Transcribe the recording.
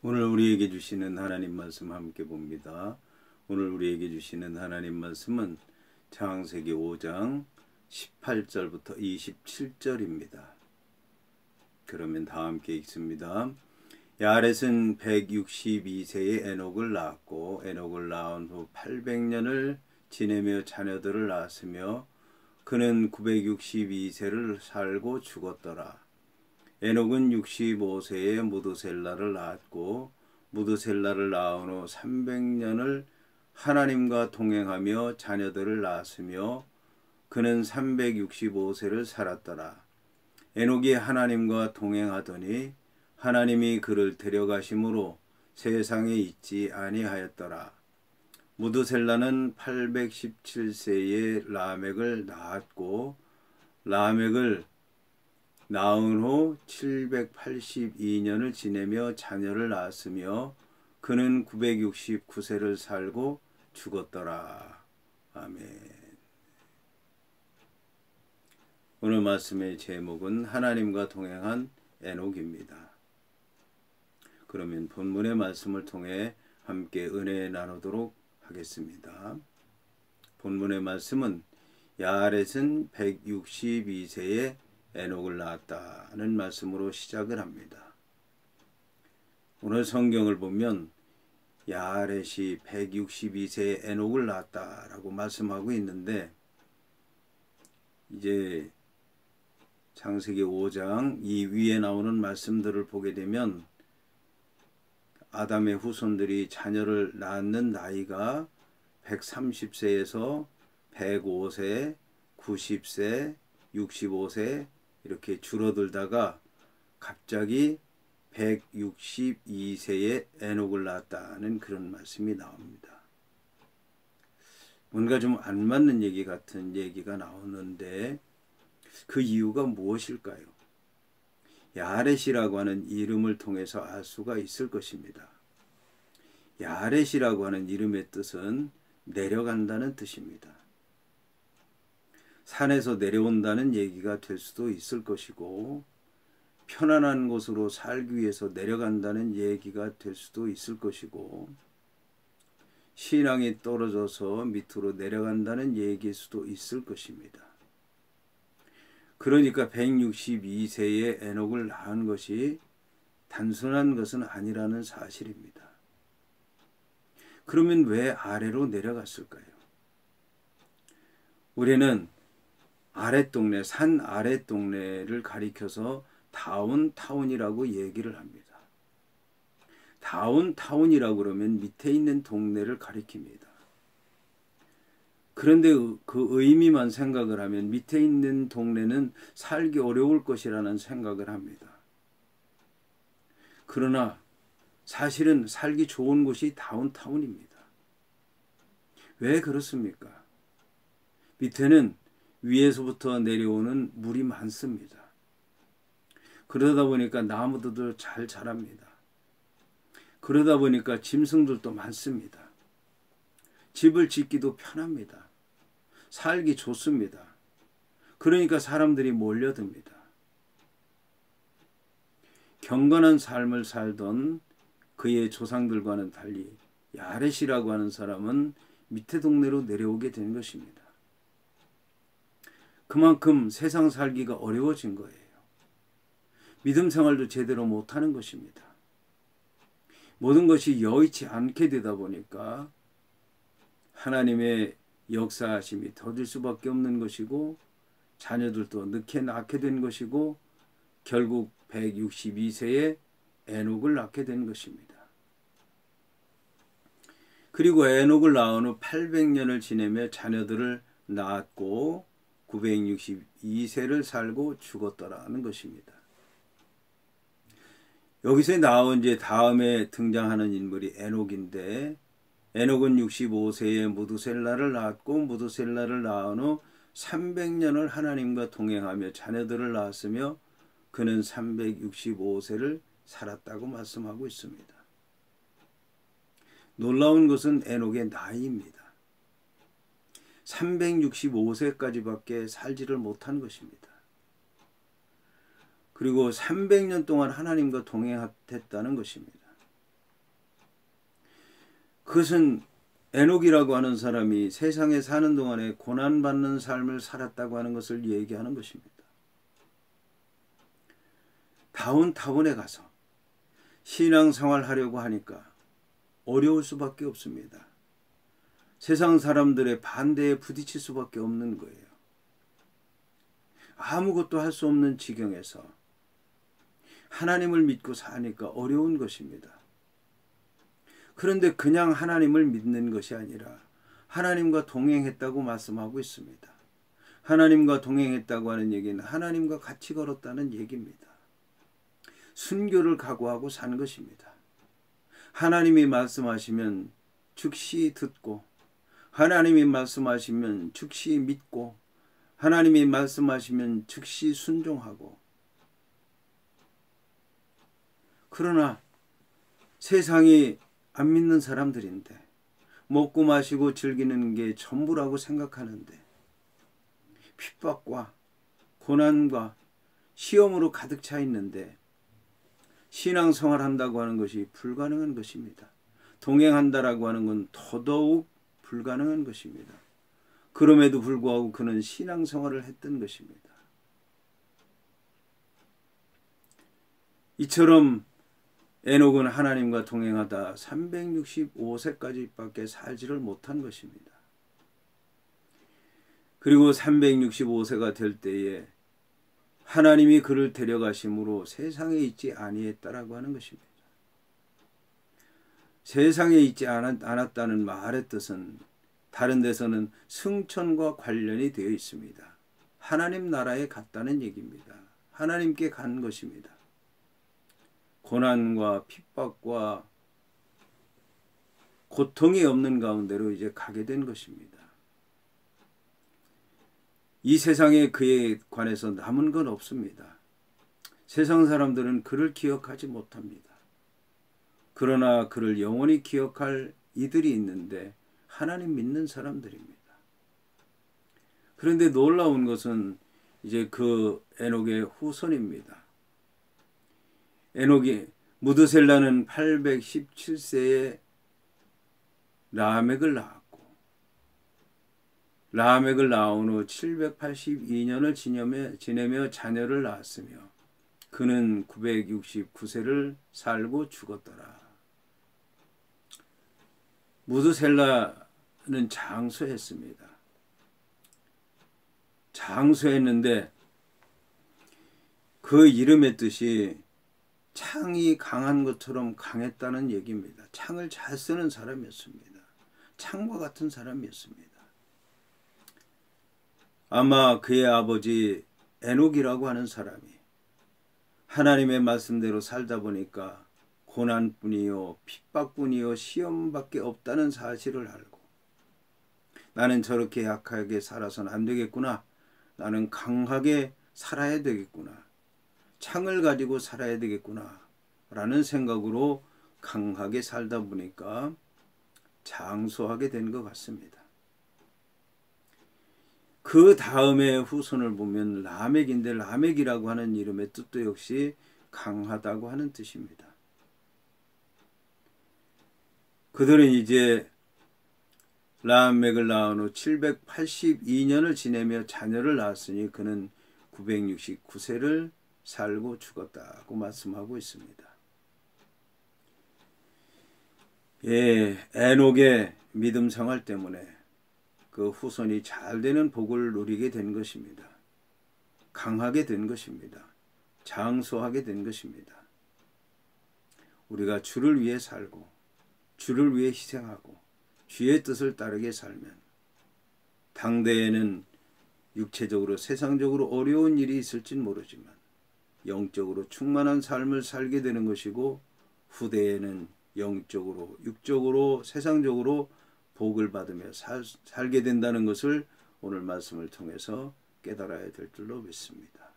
오늘 우리에게 주시는 하나님 말씀 함께 봅니다. 오늘 우리에게 주시는 하나님 말씀은 창세기 5장 18절부터 27절입니다. 그러면 다 함께 읽습니다. 야렛은 162세에 에녹을 낳았고 에녹을 낳은 후 800년을 지내며 자녀들을 낳았으며 그는 962세를 살고 죽었더라. 에녹은 65세에 무드셀라를 낳았고 무드셀라를 낳은 후 300년을 하나님과 동행하며 자녀들을 낳았으며 그는 365세를 살았더라. 에녹이 하나님과 동행하더니 하나님이 그를 데려가심으로 세상에 있지 아니하였더라. 무드셀라는 817세에 라멕을 낳았고 라멕을 낳은 후 782년을 지내며 자녀를 낳았으며 그는 969세를 살고 죽었더라. 아멘. 오늘 말씀의 제목은 하나님과 동행한 에녹입니다. 그러면 본문의 말씀을 통해 함께 은혜 나누도록 하겠습니다. 본문의 말씀은 야렛은 162세에 에녹을 낳았다는 말씀으로 시작을 합니다. 오늘 성경을 보면 야렛이 162세에 에녹을 낳았다라고 말씀하고 있는데 이제 창세기 5장 이 위에 나오는 말씀들을 보게 되면 아담의 후손들이 자녀를 낳는 나이가 130세에서 105세, 90세, 65세 이렇게 줄어들다가 갑자기 162세에 에녹을 낳았다는 그런 말씀이 나옵니다. 뭔가 좀 안 맞는 얘기 같은 얘기가 나오는데 그 이유가 무엇일까요? 야렛이라고 하는 이름을 통해서 알 수가 있을 것입니다. 야렛이라고 하는 이름의 뜻은 내려간다는 뜻입니다. 산에서 내려온다는 얘기가 될 수도 있을 것이고 편안한 곳으로 살기 위해서 내려간다는 얘기가 될 수도 있을 것이고 신앙이 떨어져서 밑으로 내려간다는 얘기일 수도 있을 것입니다. 그러니까 162세에 에녹을 낳은 것이 단순한 것은 아니라는 사실입니다. 그러면 왜 아래로 내려갔을까요? 우리는 아랫동네, 산 아랫동네를 가리켜서 다운타운이라고 얘기를 합니다. 다운타운이라고 그러면 밑에 있는 동네를 가리킵니다. 그런데 그 의미만 생각을 하면 밑에 있는 동네는 살기 어려울 것이라는 생각을 합니다. 그러나 사실은 살기 좋은 곳이 다운타운입니다. 왜 그렇습니까? 밑에는 위에서부터 내려오는 물이 많습니다. 그러다 보니까 나무들도 잘 자랍니다. 그러다 보니까 짐승들도 많습니다. 집을 짓기도 편합니다. 살기 좋습니다. 그러니까 사람들이 몰려듭니다. 경건한 삶을 살던 그의 조상들과는 달리 야렛이라고 하는 사람은 밑에 동네로 내려오게 된 것입니다. 그만큼 세상 살기가 어려워진 거예요. 믿음 생활도 제대로 못하는 것입니다. 모든 것이 여의치 않게 되다 보니까 하나님의 역사하심이 더딜 수밖에 없는 것이고 자녀들도 늦게 낳게 된 것이고 결국 162세에 에녹을 낳게 된 것입니다. 그리고 에녹을 낳은 후 800년을 지내며 자녀들을 낳았고 962세를 살고 죽었더라는 것입니다. 여기서 나온 이제 다음에 등장하는 인물이 에녹인데 에녹은 65세에 무드셀라를 낳았고 무드셀라를 낳은 후 300년을 하나님과 동행하며 자녀들을 낳았으며 그는 365세를 살았다고 말씀하고 있습니다. 놀라운 것은 에녹의 나이입니다. 365세까지밖에 살지를 못한 것입니다. 그리고 300년 동안 하나님과 동행했다는 것입니다. 그것은 에녹이라고 하는 사람이 세상에 사는 동안에 고난받는 삶을 살았다고 하는 것을 얘기하는 것입니다. 다운타운에 가서 신앙생활 하려고 하니까 어려울 수밖에 없습니다. 세상 사람들의 반대에 부딪힐 수밖에 없는 거예요. 아무것도 할 수 없는 지경에서 하나님을 믿고 사니까 어려운 것입니다. 그런데 그냥 하나님을 믿는 것이 아니라 하나님과 동행했다고 말씀하고 있습니다. 하나님과 동행했다고 하는 얘기는 하나님과 같이 걸었다는 얘기입니다. 순교를 각오하고 산 것입니다. 하나님이 말씀하시면 즉시 듣고, 하나님이 말씀하시면 즉시 믿고, 하나님이 말씀하시면 즉시 순종하고. 그러나 세상이 안 믿는 사람들인데, 먹고 마시고 즐기는 게 전부라고 생각하는데, 핍박과 고난과 시험으로 가득 차 있는데 신앙생활 한다고 하는 것이 불가능한 것입니다. 동행한다라고 하는 건 더더욱 불가능한 것입니다. 그럼에도 불구하고 그는 신앙생활을 했던 것입니다. 이처럼 에녹은 하나님과 동행하다 365세까지밖에 살지를 못한 것입니다. 그리고 365세가 될 때에 하나님이 그를 데려가심으로 세상에 있지 아니했다라고 하는 것입니다. 세상에 있지 않았다는 말의 뜻은 다른 데서는 승천과 관련이 되어 있습니다. 하나님 나라에 갔다는 얘기입니다. 하나님께 간 것입니다. 고난과 핍박과 고통이 없는 가운데로 이제 가게 된 것입니다. 이 세상에 그에 관해서 남은 건 없습니다. 세상 사람들은 그를 기억하지 못합니다. 그러나 그를 영원히 기억할 이들이 있는데 하나님 믿는 사람들입니다. 그런데 놀라운 것은 이제 그 에녹의 후손입니다. 에녹이 무드셀라는 817세에 라멕을 낳았고, 라멕을 낳은 후 782년을 지내며 자녀를 낳았으며 그는 969세를 살고 죽었더라. 무드셀라는 장수했습니다. 장수했는데 그 이름의 뜻이 창이 강한 것처럼 강했다는 얘기입니다. 창을 잘 쓰는 사람이었습니다. 창과 같은 사람이었습니다. 아마 그의 아버지 에녹이라고 하는 사람이 하나님의 말씀대로 살다 보니까 고난뿐이요 핍박뿐이요 시험밖에 없다는 사실을 알고, 나는 저렇게 약하게 살아서는 안 되겠구나, 나는 강하게 살아야 되겠구나, 창을 가지고 살아야 되겠구나 라는 생각으로 강하게 살다 보니까 장수하게 된 것 같습니다. 그 다음에 후손을 보면 라멕인데, 라멕이라고 하는 이름의 뜻도 역시 강하다고 하는 뜻입니다. 그들은 이제 라멕을 낳은 후 782년을 지내며 자녀를 낳았으니 그는 969세를 살고 죽었다고 말씀하고 있습니다. 예, 에녹의 믿음 생활 때문에 그 후손이 잘 되는 복을 누리게 된 것입니다. 강하게 된 것입니다. 장수하게 된 것입니다. 우리가 주를 위해 살고 주를 위해 희생하고 주의 뜻을 따르게 살면 당대에는 육체적으로 세상적으로 어려운 일이 있을진 모르지만 영적으로 충만한 삶을 살게 되는 것이고, 후대에는 영적으로 육적으로 세상적으로 복을 받으며 살게 된다는 것을 오늘 말씀을 통해서 깨달아야 될 줄로 믿습니다.